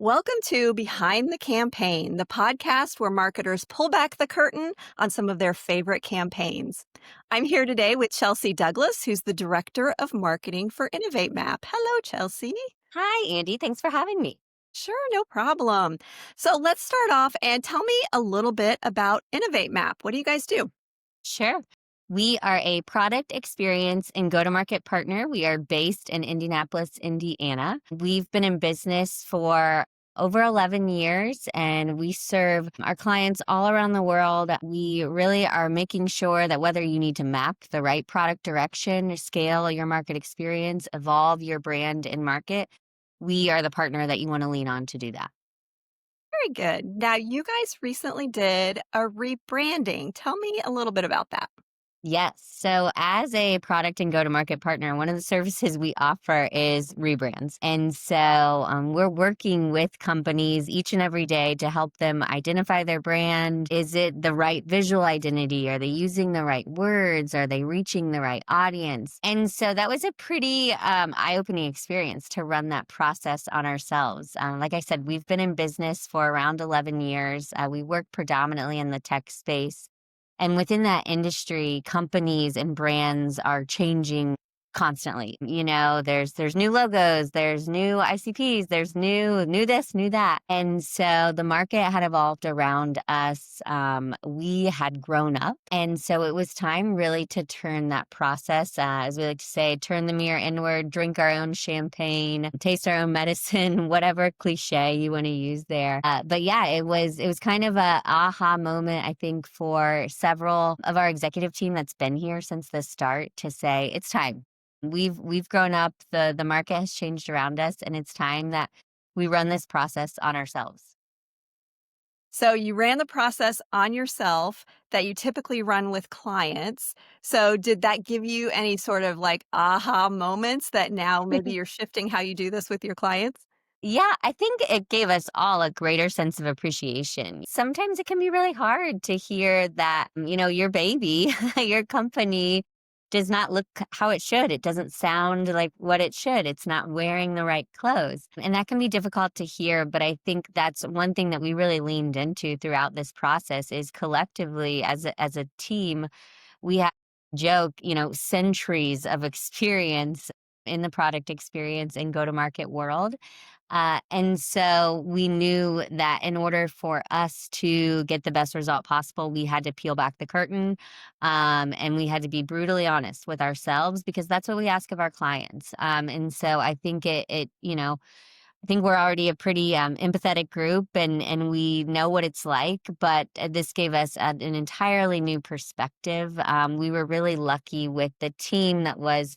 Welcome to Behind the Campaign, the podcast where marketers pull back the curtain on some of their favorite campaigns. I'm here today with Chelsea Douglas, who's the Director of Marketing for Innovatemap. Hello, Chelsea. Hi, Andy. Thanks for having me. Sure, no problem. So let's start off and tell me a little bit about Innovatemap. What do you guys do? Sure. We are a product experience and go-to-market partner. We are based in Indianapolis, Indiana. We've been in business for over 11 years, and we serve our clients all around the world. We really are making sure that whether you need to map the right product direction, scale your market experience, evolve your brand and market, we are the partner that you want to lean on to do that. Very good. Now, you guys recently did a rebranding. Tell me a little bit about that. Yes. So as a product and go-to-market partner, one of the services we offer is rebrands. And so we're working with companies each and every day to help them identify their brand. Is it the right visual identity? Are they using the right words? Are they reaching the right audience? And so that was a pretty eye-opening experience to run that process on ourselves. Like I said, we've been in business for around 11 years. We work predominantly in the tech space. And within that industry, companies and brands are changing constantly. There's new logos, there's new ICPs, there's new this, new that. And so the market had evolved around us. We had grown up. And so it was time really to turn that process, as we like to say, turn the mirror inward, drink our own champagne, taste our own medicine, whatever cliche you want to use there. But yeah, it was kind of a aha moment, I think, for several of our executive team that's been here since the start to say, it's time. We've grown up, the market has changed around us, and it's time that we run this process on ourselves. So you ran the process on yourself that you typically run with clients. So did that give you any sort of like aha moments that now maybe you're shifting how you do this with your clients? Yeah, I think it gave us all a greater sense of appreciation. Sometimes it can be really hard to hear that, your baby, your company does not look how it should. It doesn't sound like what it should. It's not wearing the right clothes. And that can be difficult to hear, but I think that's one thing that we really leaned into throughout this process is collectively as a team, we have joke, centuries of experience in the product experience and go-to-market world. And so we knew that in order for us to get the best result possible, we had to peel back the curtain, and we had to be brutally honest with ourselves because that's what we ask of our clients. And so I think I think we're already a pretty empathetic group and we know what it's like, but this gave us an entirely new perspective. We were really lucky with the team that was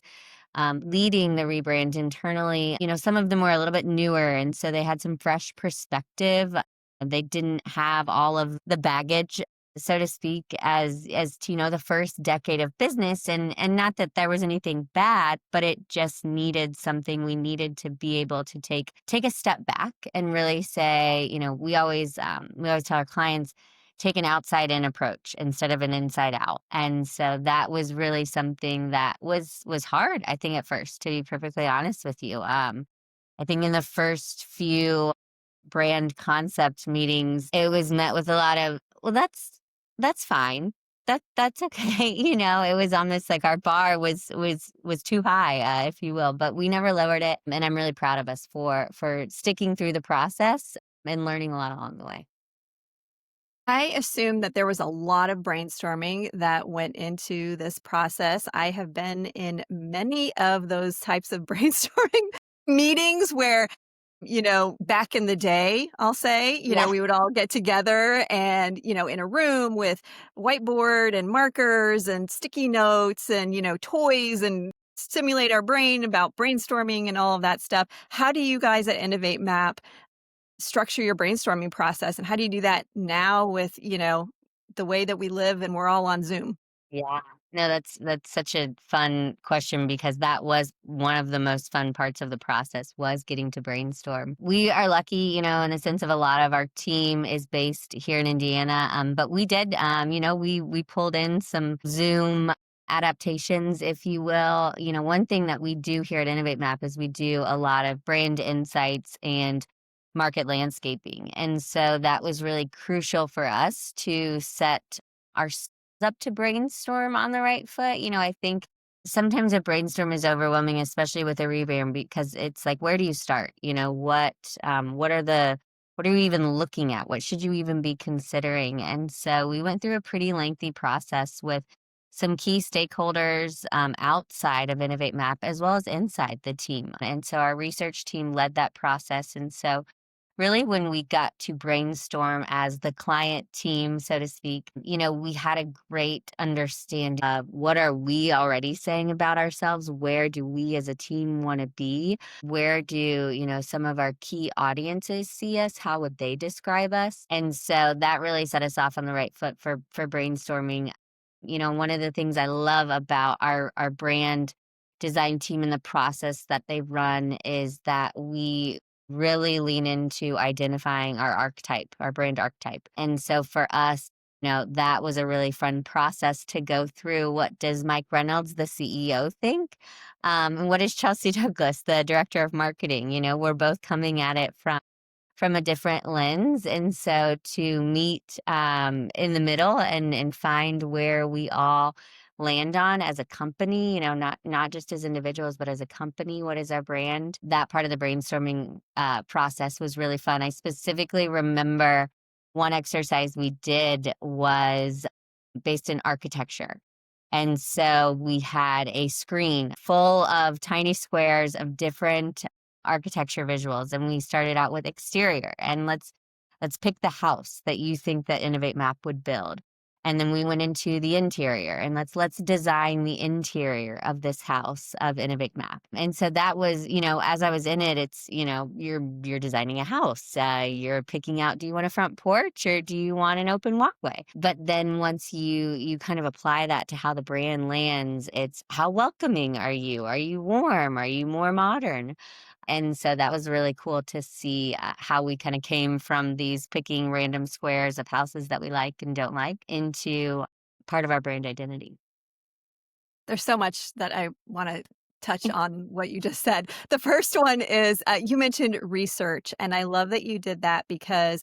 leading the rebrand internally. Some of them were a little bit newer, and so they had some fresh perspective. They didn't have all of the baggage, so to speak, as to, the first decade of business. And not that there was anything bad, but it just needed something. We needed to be able to take a step back and really say, we always tell our clients, take an outside in approach instead of an inside out. And so that was really something that was hard, I think, at first, to be perfectly honest with you. I think in the first few brand concept meetings, it was met with a lot of, well, that's fine. That's okay. It was almost like our bar was too high, if you will, but we never lowered it. And I'm really proud of us for sticking through the process and learning a lot along the way. I assume that there was a lot of brainstorming that went into this process. I have been in many of those types of brainstorming meetings where, back in the day, I'll say, Yeah. we would all get together and, in a room with whiteboard and markers and sticky notes and, toys and stimulate our brain about brainstorming and all of that stuff. How do you guys at Innovate Map structure your brainstorming process, and how do you do that now with the way that we live and we're all on Zoom? Yeah. No, that's such a fun question because that was one of the most fun parts of the process was getting to brainstorm. We are lucky, in the sense of a lot of our team is based here in Indiana. But we did, we pulled in some Zoom adaptations, if you will. One thing that we do here at Innovate Map is we do a lot of brand insights and market landscaping. And so that was really crucial for us to set ourselves up to brainstorm on the right foot. I think sometimes a brainstorm is overwhelming, especially with a rebrand, because it's like, where do you start? What are you even looking at? What should you even be considering? And so we went through a pretty lengthy process with some key stakeholders outside of Innovatemap as well as inside the team. And so our research team led that process. And so really, when we got to brainstorm as the client team, so to speak, we had a great understanding of what are we already saying about ourselves? Where do we as a team want to be? Where do, some of our key audiences see us? How would they describe us? And so that really set us off on the right foot for brainstorming. One of the things I love about our brand design team and the process that they run is that we really lean into identifying our archetype, our brand archetype. And so for us, that was a really fun process to go through. What does Mike Reynolds, the CEO, think? And what does Chelsea Douglas, the director of marketing? We're both coming at it from a different lens. And so to meet in the middle and find where we all land on as a company, not just as individuals, but as a company, what is our brand? That part of the brainstorming process was really fun. I specifically remember one exercise we did was based in architecture. And so we had a screen full of tiny squares of different architecture visuals, and we started out with exterior, and let's pick the house that you think that Innovatemap would build. And then we went into the interior, and let's design the interior of this house of Innovatemap. And so that was, as I was in it, it's, you're designing a house. You're picking out, do you want a front porch or do you want an open walkway? But then once you kind of apply that to how the brand lands, it's how welcoming are you? Are you warm? Are you more modern? And so that was really cool to see how we kind of came from these picking random squares of houses that we like and don't like into part of our brand identity. There's so much that I wanna touch on what you just said. The first one is, you mentioned research, and I love that you did that because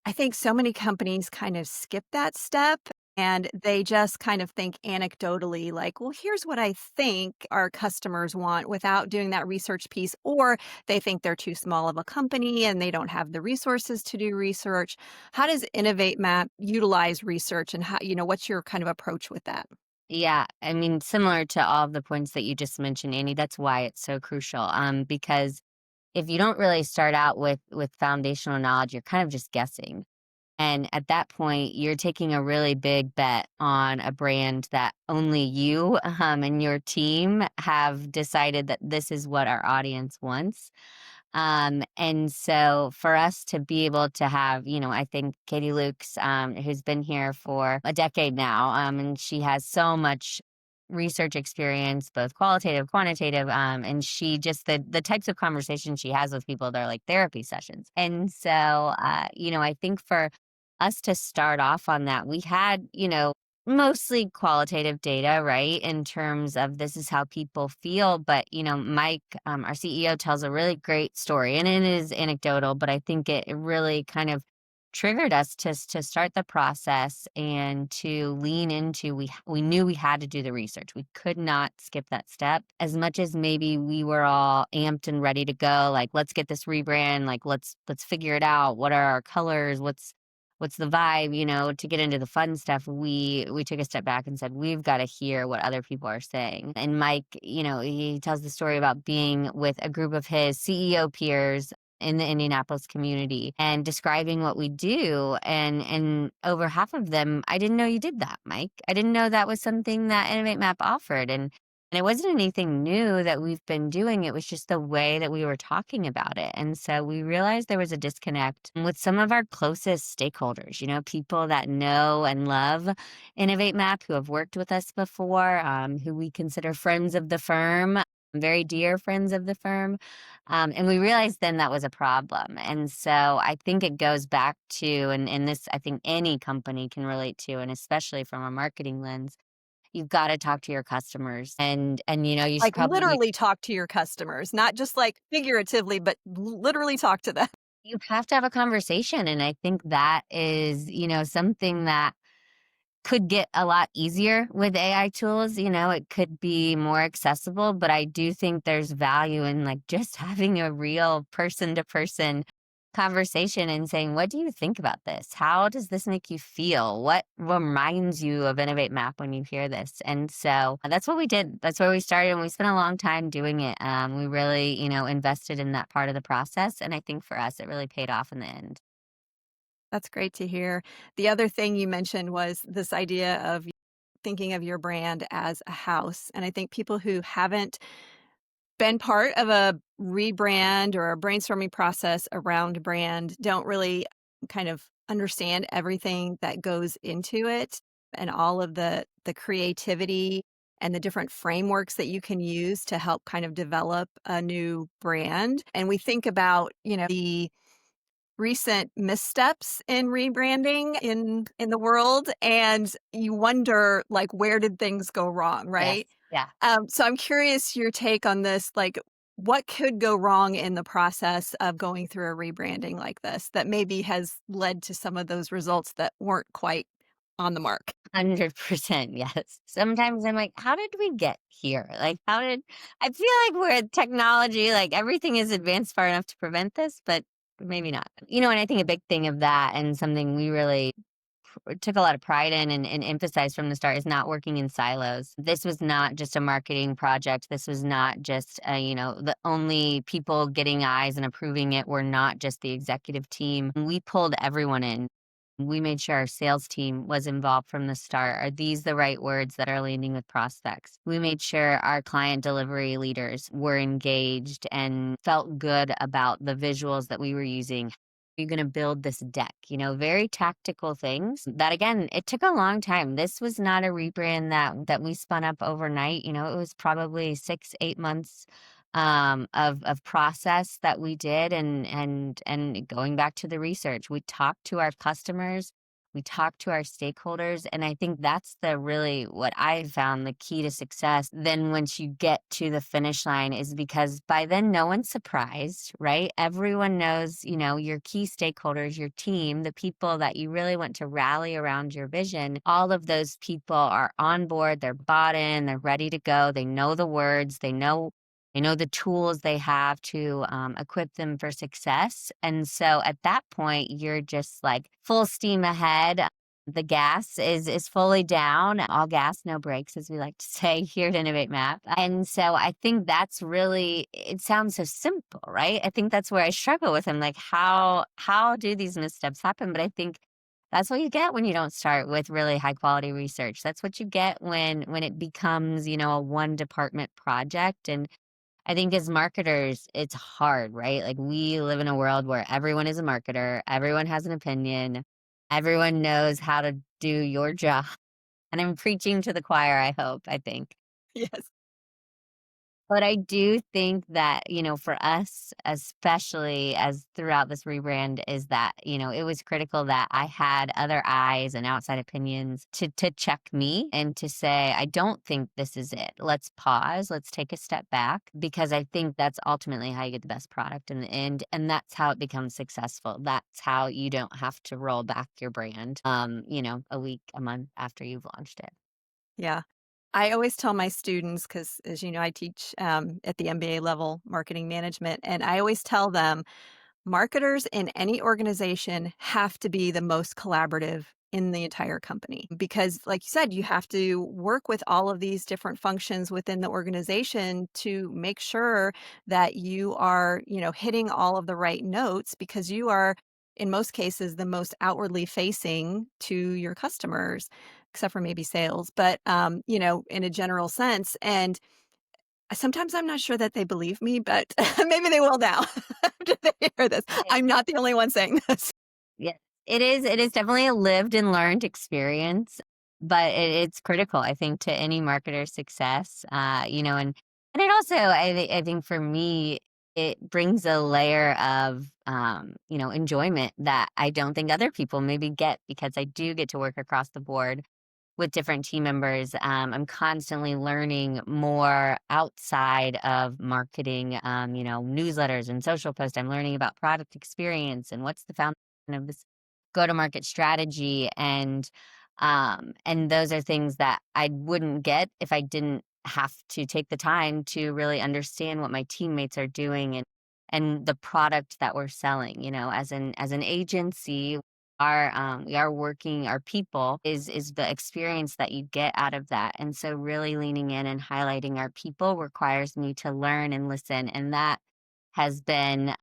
I think so many companies kind of skip that step and they just kind of think anecdotally, like, well, here's what I think our customers want without doing that research piece. Or they think they're too small of a company and they don't have the resources to do research. How does Innovate Map utilize research and what's your kind of approach with that? Yeah, I mean, similar to all of the points that you just mentioned, Annie, that's why it's so crucial. Because if you don't really start out with foundational knowledge, you're kind of just guessing. And at that point, you're taking a really big bet on a brand that only you and your team have decided that this is what our audience wants. And so for us to be able to have, I think Katie Lukes, who's been here for a decade now, and she has so much research experience, both qualitative, quantitative, and she just the types of conversations she has with people, they're like therapy sessions. And so, I think for us to start off on that, we had, mostly qualitative data, right? In terms of this is how people feel. But, Mike, our CEO, tells a really great story and it is anecdotal, but I think it really kind of triggered us to start the process and to lean into we knew we had to do the research. We could not skip that step. As much as maybe we were all amped and ready to go, like let's get this rebrand, like let's figure it out. What are our colors? What's the vibe, to get into the fun stuff, we took a step back and said, we've got to hear what other people are saying. And Mike, he tells the story about being with a group of his CEO peers in the Indianapolis community and describing what we do. And over half of them, I didn't know you did that, Mike. I didn't know that was something that Innovatemap offered. And it wasn't anything new that we've been doing. It was just the way that we were talking about it. And so we realized there was a disconnect with some of our closest stakeholders, people that know and love Innovatemap, who have worked with us before, who we consider friends of the firm, very dear friends of the firm. And we realized then that was a problem. And so I think it goes back to, and this I think any company can relate to, and especially from a marketing lens, you've got to talk to your customers and you should Like probably literally talk to your customers, not just like figuratively, but literally talk to them. You have to have a conversation, and I think that is, something that could get a lot easier with AI tools. It could be more accessible, but I do think there's value in like just having a real person to person conversation and saying, what do you think about this? How does this make you feel? What reminds you of Innovatemap when you hear this? And so that's what we did. That's where we started, and we spent a long time doing it. We really, invested in that part of the process. And I think for us, it really paid off in the end. That's great to hear. The other thing you mentioned was this idea of thinking of your brand as a house. And I think people who haven't been part of a rebrand or a brainstorming process around brand don't really kind of understand everything that goes into it and all of the creativity and the different frameworks that you can use to help kind of develop a new brand. And we think about, the recent missteps in rebranding in the world, and you wonder, like, where did things go wrong, Yes. right? Yeah. So I'm curious your take on this, like, what could go wrong in the process of going through a rebranding like this that maybe has led to some of those results that weren't quite on the mark? 100%, yes. Sometimes I'm like, "How did we get here?" Like, how did I feel like we're technology, like, everything is advanced far enough to prevent this, but maybe not. And I think a big thing of that and something we really took a lot of pride in and emphasized from the start is not working in silos. This was not just a marketing project. This was not just, the only people getting eyes and approving it were not just the executive team. We pulled everyone in. We made sure our sales team was involved from the start. Are these the right words that are landing with prospects? We made sure our client delivery leaders were engaged and felt good about the visuals that we were using. You're going to build this deck, very tactical things that again, it took a long time. This was not a rebrand that we spun up overnight. It was probably 6, 8 months of process that we did, and going back to the research, we talked to our customers, we talked to our stakeholders, and I think that's the really what I found the key to success. Then once you get to the finish line is because by then no one's surprised, right? Everyone knows, your key stakeholders, your team, the people that you really want to rally around your vision. All of those people are on board, they're bought in, they're ready to go. They know the words, they know the tools they have to equip them for success. And so at that point, you're just like full steam ahead. The gas is fully down, all gas, no brakes, as we like to say here at Innovate Map. And so I think that's really, it sounds so simple, right? I think that's where I struggle with them. Like how do these missteps happen? But I think that's what you get when you don't start with really high quality research. That's what you get when it becomes, a one department project. And I think as marketers, it's hard, right? Like we live in a world where everyone is a marketer, everyone has an opinion, everyone knows how to do your job. And I'm preaching to the choir, I hope, I think. Yes. But I do think that, for us, especially as throughout this rebrand, is that, it was critical that I had other eyes and outside opinions to check me and to say, I don't think this is it. Let's pause. Let's take a step back because I think that's ultimately how you get the best product in the end. And that's how it becomes successful. That's how you don't have to roll back your brand, a week, a month after you've launched it. Yeah. I always tell my students, because as you know, I teach at the MBA level marketing management, and I always tell them marketers in any organization have to be the most collaborative in the entire company because, like you said, you have to work with all of these different functions within the organization to make sure that you are, hitting all of the right notes because you are, in most cases, the most outwardly facing to your customers, except for maybe sales, but, in a general sense. And sometimes I'm not sure that they believe me, but maybe they will now after they hear this. I'm not the only one saying this. Yeah, it is definitely a lived and learned experience, but it's critical, I think, to any marketer's success. And it also, I think for me, it brings a layer of, enjoyment that I don't think other people maybe get because I do get to work across the board with different team members. I'm constantly learning more outside of marketing, newsletters and social posts. I'm learning about product experience and what's the foundation of this go-to-market strategy. And those are things that I wouldn't get if I didn't have to take the time to really understand what my teammates are doing and the product that we're selling. As an agency, we are working our people is the experience that you get out of that. And so really leaning in and highlighting our people requires me to learn and listen. And that has been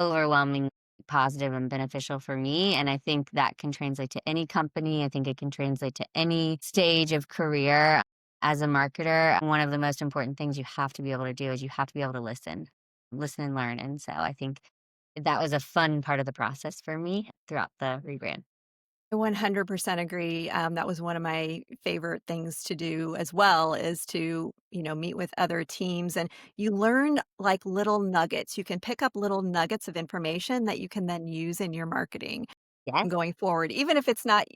overwhelmingly positive and beneficial for me. And I think that can translate to any company. I think it can translate to any stage of career. As a marketer, one of the most important things you have to be able to do is you have to be able to listen and learn. And so I think that was a fun part of the process for me throughout the rebrand. I 100% agree. That was one of my favorite things to do as well is to, meet with other teams and you learn like little nuggets. You can pick up little nuggets of information that you can then use in your marketing Yes, going forward, even if it's not,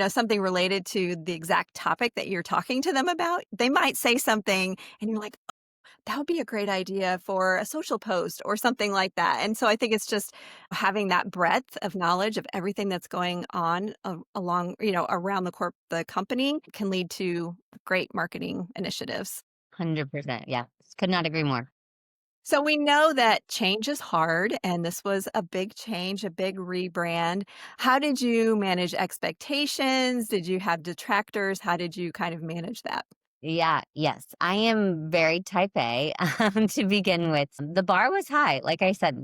something related to the exact topic that you're talking to them about. They might say something and you're like, that would be a great idea for a social post or something like that. And so I think it's just having that breadth of knowledge of everything that's going on along, around the company can lead to great marketing initiatives. 100%. Yeah. Could not agree more. So we know that change is hard, and this was a big change, a big rebrand. How did you manage expectations? Did you have detractors? How did you kind of manage that? Yeah, yes. I am very type A to begin with. The bar was high. Like I said,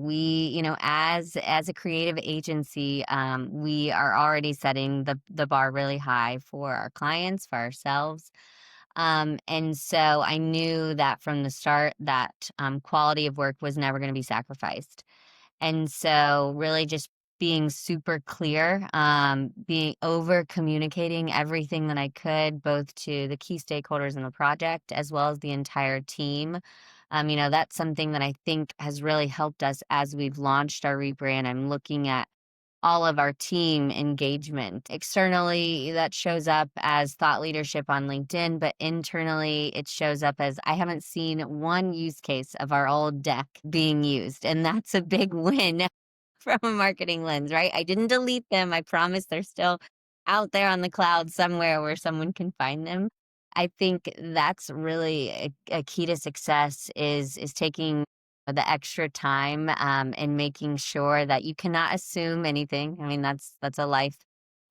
as a creative agency, we are already setting the bar really high for our clients, for ourselves. And so I knew that from the start that quality of work was never going to be sacrificed. And so really just being super clear, being over communicating everything that I could, both to the key stakeholders in the project as well as the entire team. That's something that I think has really helped us as we've launched our rebrand. I'm looking at all of our team engagement. Externally, that shows up as thought leadership on LinkedIn, but internally, it shows up as I haven't seen one use case of our old deck being used. And that's a big win from a marketing lens, right? I didn't delete them. I promise they're still out there on the cloud somewhere where someone can find them. I think that's really a key to success is taking the extra time and making sure that you cannot assume anything. I mean, that's a life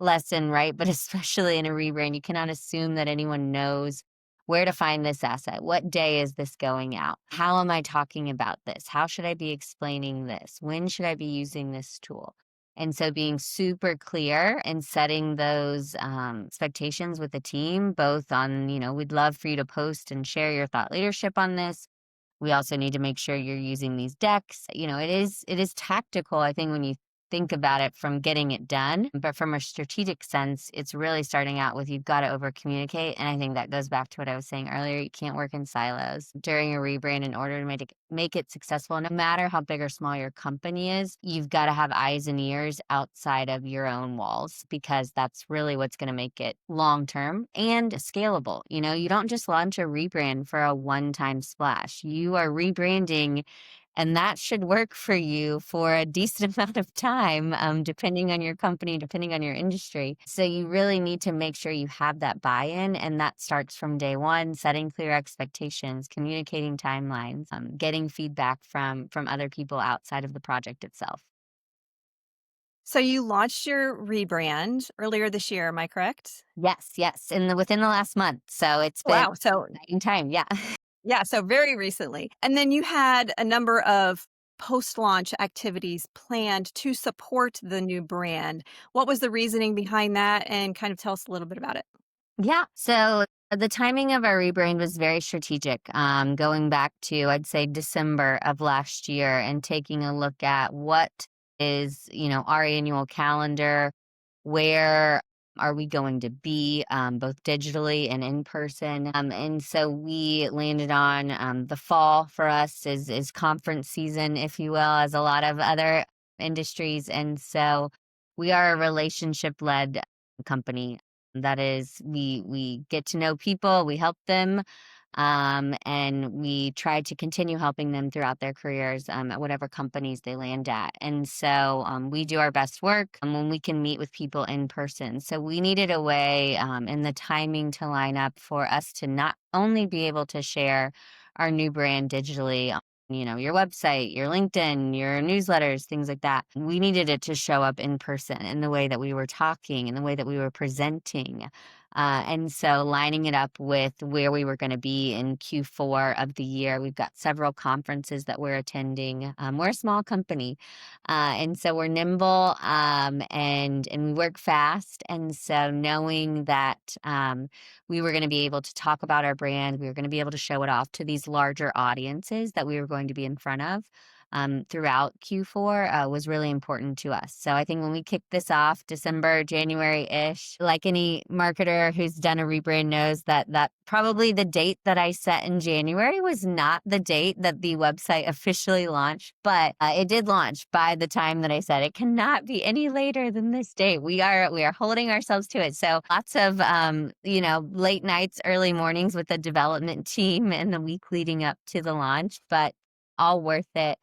lesson, right? But especially in a rebrand, you cannot assume that anyone knows where to find this asset. What day is this going out? How am I talking about this? How should I be explaining this? When should I be using this tool? And so being super clear and setting those expectations with the team, both on, we'd love for you to post and share your thought leadership on this. We also need to make sure you're using these decks. It is tactical, I think, when you think about it from getting it done. But from a strategic sense, it's really starting out with you've got to over communicate. And I think that goes back to what I was saying earlier. You can't work in silos during a rebrand in order to make it successful. No matter how big or small your company is, you've got to have eyes and ears outside of your own walls because that's really what's going to make it long term and scalable. You don't just launch a rebrand for a one-time splash. You are rebranding and that should work for you for a decent amount of time, depending on your company, depending on your industry. So you really need to make sure you have that buy-in. And that starts from day one, setting clear expectations, communicating timelines, getting feedback from other people outside of the project itself. So you launched your rebrand earlier this year, am I correct? Yes, yes. Within the last month. So it's been Wow. So an exciting time. Yeah. yeah, so very recently. And then you had a number of post-launch activities planned to support the new brand. What was the reasoning behind that? And kind of tell us a little bit about it. Yeah. So the timing of our rebrand was very strategic, going back to, I'd say, December of last year and taking a look at what is, our annual calendar, where are we going to be, both digitally and in person. And so we landed on the fall for us is conference season, if you will, as a lot of other industries. And so we are a relationship led company. That is, we get to know people, we help them, and we try to continue helping them throughout their careers at whatever companies they land at. And so we do our best work when we can meet with people in person. So we needed a way and the timing to line up for us to not only be able to share our new brand digitally, your website, your LinkedIn, your newsletters, things like that. We needed it to show up in person in the way that we were talking, in the way that we were presenting. And so lining it up with where we were going to be in Q4 of the year, we've got several conferences that we're attending. We're a small company, and so we're nimble, and we work fast. And so knowing that we were going to be able to talk about our brand, we were going to be able to show it off to these larger audiences that we were going to be in front of throughout Q4 was really important to us. So I think when we kicked this off, December, January-ish, like any marketer who's done a rebrand knows that probably the date that I set in January was not the date that the website officially launched, but it did launch by the time that I said it cannot be any later than this date. We are holding ourselves to it. So lots of late nights, early mornings with the development team in the week leading up to the launch, but all worth it.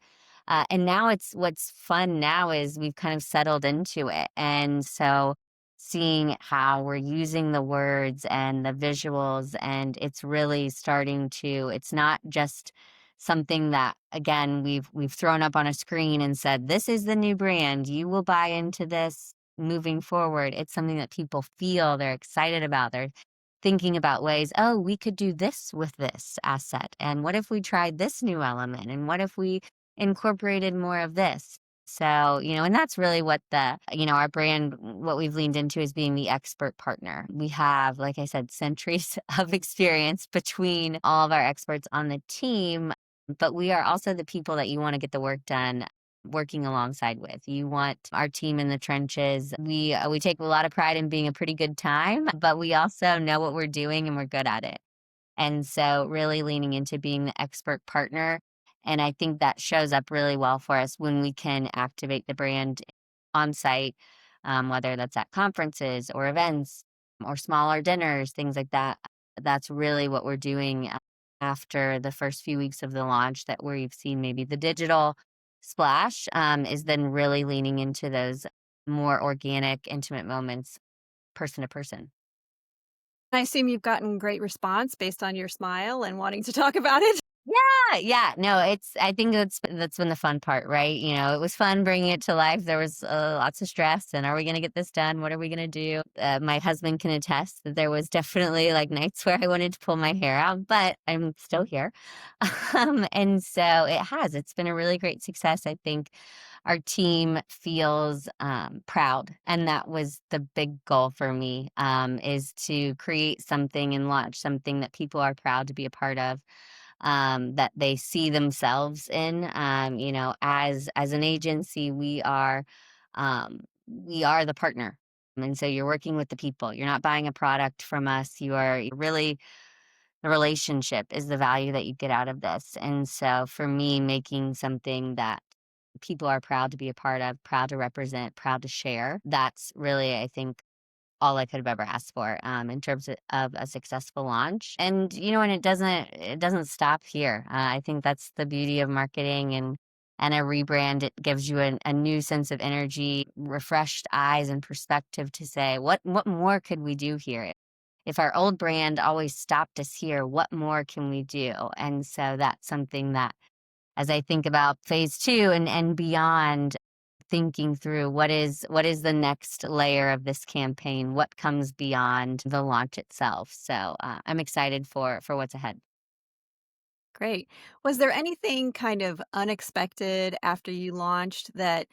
And now what's fun now is we've kind of settled into it. And so seeing how we're using the words and the visuals, and it's really starting to, it's not just something that, again, we've thrown up on a screen and said, this is the new brand. You will buy into this moving forward. It's something that people feel, they're excited about. They're thinking about ways, oh, we could do this with this asset. And what if we tried this new element? And what if we incorporated more of this? So, and that's really what our brand, what we've leaned into is being the expert partner. We have, like I said, centuries of experience between all of our experts on the team, but we are also the people that you want to get the work done working alongside with. You want our team in the trenches. We take a lot of pride in being a pretty good time, but we also know what we're doing and we're good at it. And so really leaning into being the expert partner. And I think that shows up really well for us when we can activate the brand on site, whether that's at conferences or events or smaller dinners, things like that. That's really what we're doing after the first few weeks of the launch, that where you've seen maybe the digital splash is then really leaning into those more organic, intimate moments, person to person. I assume you've gotten great response based on your smile and wanting to talk about it? Yeah. No, I think that's been the fun part, right? It was fun bringing it to life. There was lots of stress, and are we going to get this done? What are we going to do? My husband can attest that there was definitely like nights where I wanted to pull my hair out, but I'm still here. And so it's been a really great success. I think our team feels proud, and that was the big goal for me, is to create something and launch something that people are proud to be a part of, that they see themselves in. As an agency, we are the partner. And so you're working with the people. You're not buying a product from us. You're really, the relationship is the value that you get out of this. And so for me, making something that people are proud to be a part of, proud to represent, proud to share, that's really, I think, all I could have ever asked for, in terms of a successful launch. And it doesn't stop here. I think that's the beauty of marketing and a rebrand. It gives you a new sense of energy, refreshed eyes and perspective to say, what more could we do here? If our old brand always stopped us here, what more can we do? And so that's something that, as I think about phase 2 and beyond, thinking through what is the next layer of this campaign, what comes beyond the launch itself. So I'm excited for what's ahead. Great. Was there anything kind of unexpected after you launched that,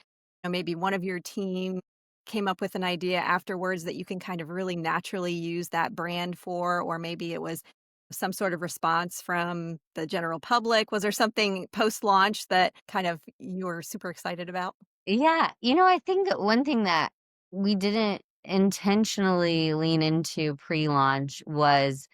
maybe one of your team came up with an idea afterwards that you can kind of really naturally use that brand for? Or maybe it was some sort of response from the general public? Was there something post-launch that kind of you were super excited about? Yeah, I think that one thing that we didn't intentionally lean into pre-launch was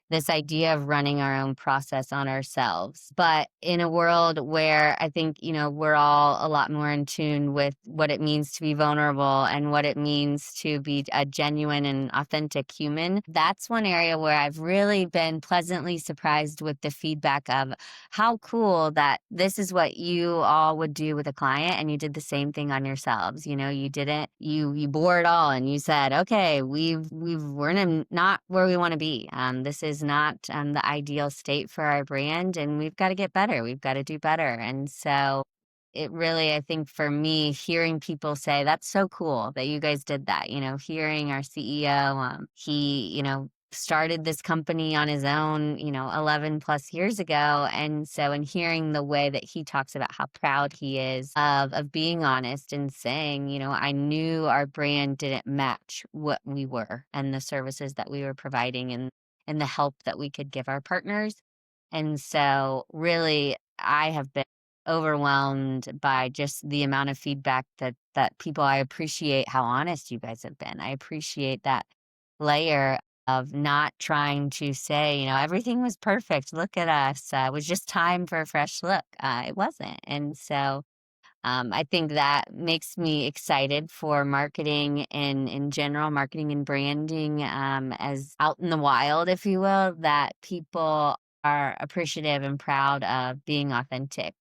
this idea of running our own process on ourselves. But in a world where I think, we're all a lot more in tune with what it means to be vulnerable and what it means to be a genuine and authentic human, that's one area where I've really been pleasantly surprised with the feedback of how cool that this is what you all would do with a client and you did the same thing on yourselves. You didn't, you bore it all and you said, okay, we're not where we want to be. This is not the ideal state for our brand, and we've got to get better. We've got to do better. And so it really, I think for me, hearing people say, that's so cool that you guys did that, hearing our CEO, he, started this company on his own, 11 plus years ago. And so, in hearing the way that he talks about how proud he is of being honest and saying, I knew our brand didn't match what we were and the services that we were providing and the help that we could give our partners. And so, really, I have been overwhelmed by just the amount of feedback that people. I appreciate how honest you guys have been. I appreciate that layer of not trying to say, everything was perfect. Look at us. It was just time for a fresh look. It wasn't. And so I think that makes me excited for marketing and in general, marketing and branding as out in the wild, if you will, that people are appreciative and proud of being authentic.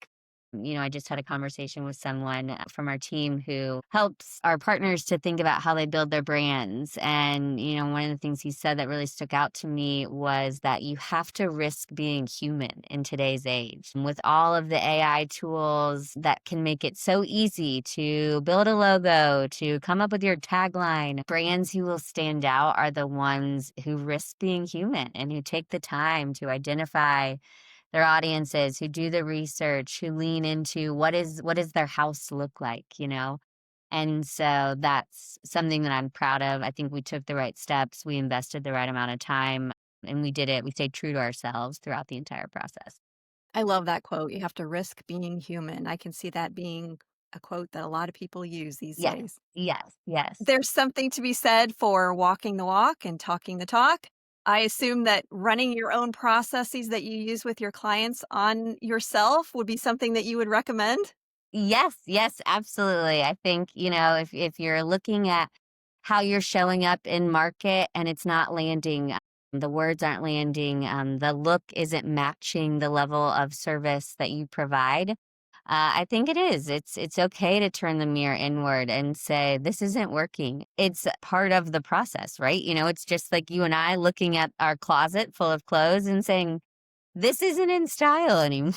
I just had a conversation with someone from our team who helps our partners to think about how they build their brands. And, one of the things he said that really stuck out to me was that you have to risk being human in today's age. With all of the AI tools that can make it so easy to build a logo, to come up with your tagline, brands who will stand out are the ones who risk being human and who take the time to identify their audiences, who do the research, who lean into what does their house look like. And so that's something that I'm proud of. I think we took the right steps. We invested the right amount of time and we did it. We stayed true to ourselves throughout the entire process. I love that quote. You have to risk being human. I can see that being a quote that a lot of people use these Yes, days. yes, yes. There's something to be said for walking the walk and talking the talk. I assume that running your own processes that you use with your clients on yourself would be something that you would recommend? Yes, yes, absolutely. I think, if you're looking at how you're showing up in market and it's not landing, the words aren't landing, the look isn't matching the level of service that you provide. I think it is. It's okay to turn the mirror inward and say this isn't working. It's part of the process, right? It's just like you and I looking at our closet full of clothes and saying this isn't in style anymore.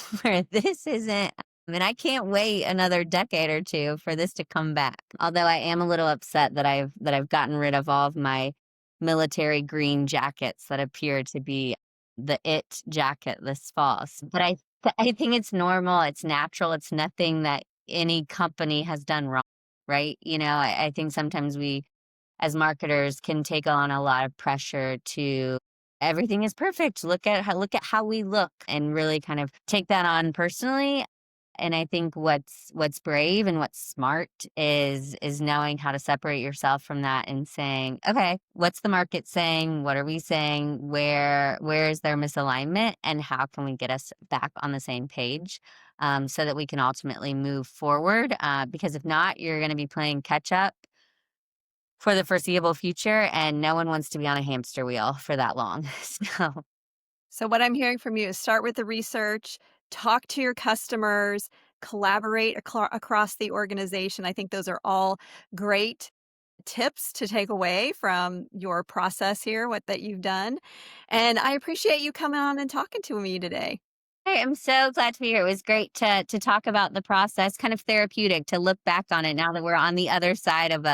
This isn't. I mean, I can't wait another decade or two for this to come back. Although I am a little upset that I've gotten rid of all of my military green jackets that appear to be the it jacket this fall. But I think it's normal, it's natural, it's nothing that any company has done wrong, right? I think sometimes we as marketers can take on a lot of pressure to everything is perfect. Look at how we look and really kind of take that on personally. And I think what's brave and what's smart is knowing how to separate yourself from that and saying, okay, what's the market saying? What are we saying? Where is there misalignment? And how can we get us back on the same page so that we can ultimately move forward? Because if not, you're going to be playing catch up for the foreseeable future, and no one wants to be on a hamster wheel for that long. So, So, what I'm hearing from you is start with the research, talk to your customers, collaborate across the organization. I think those are all great tips to take away from your process here, what that you've done. And I appreciate you coming on and talking to me today. hey, I'm so glad to be here. It was great to talk about the process, kind of therapeutic to look back on it now that we're on the other side of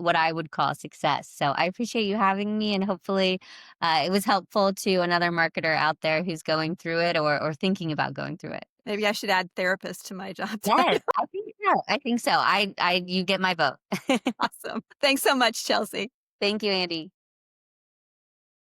what I would call success. So I appreciate you having me, and hopefully, it was helpful to another marketer out there who's going through it or thinking about going through it. Maybe I should add therapist to my job Yes, title. I think so. I think so. You get my vote. Awesome. Thanks so much, Chelsea. Thank you, Andy.